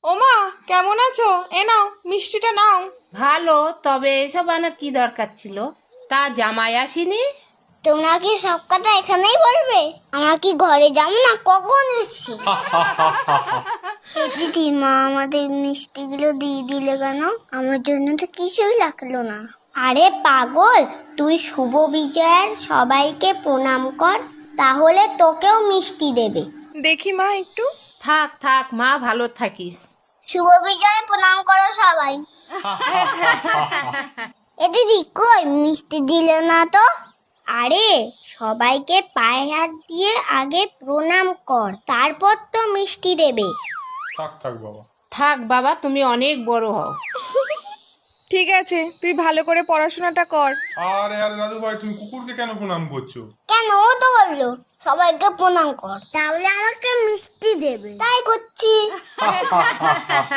ওমা, কেমন আছো? এ নাও, মিষ্টিটা নাও। ভালো, তবে এসব আনার কি দরকার ছিল? তা জামাই আসেনি? তোমরা কি সব কথা এখানেই বলবে? আমরা কি ঘরে যাবো না? কখন এসছি? দিদি, মা আমাদের মিষ্টিগুলো দিয়ে দিলে কেন? আমার জন্য তো কিছুই লাগলো না। আরে পাগল, তুই শুভ বিজয়ের সবাইকে প্রণাম কর, তাহলে তোকেও মিষ্টি দেবে। দেখি মা একটু। থাক থাক মা, ভালো থাকিস। শুভ বিজয় প্রণাম করো সবাই। এ দিদি, কই মিষ্টি দিলে না তো? আরে সবাইকে পায়ে হাত দিয়ে আগে প্রণাম কর, তারপর তো মিষ্টি দেবে। থাক থাক বাবা। থাক বাবা, তুমি অনেক বড় হও। ঠিক আছে, তুই ভালো করে পড়াশোনাটা কর। আরে আরে দাদু ভাই, তুমি কুকুরকে কেন প্রণাম করছো? কেন, ও তো বললো সবাইকে প্রণাম কর, তাহলে আমাকে মিষ্টি দেবে, তাই করছি।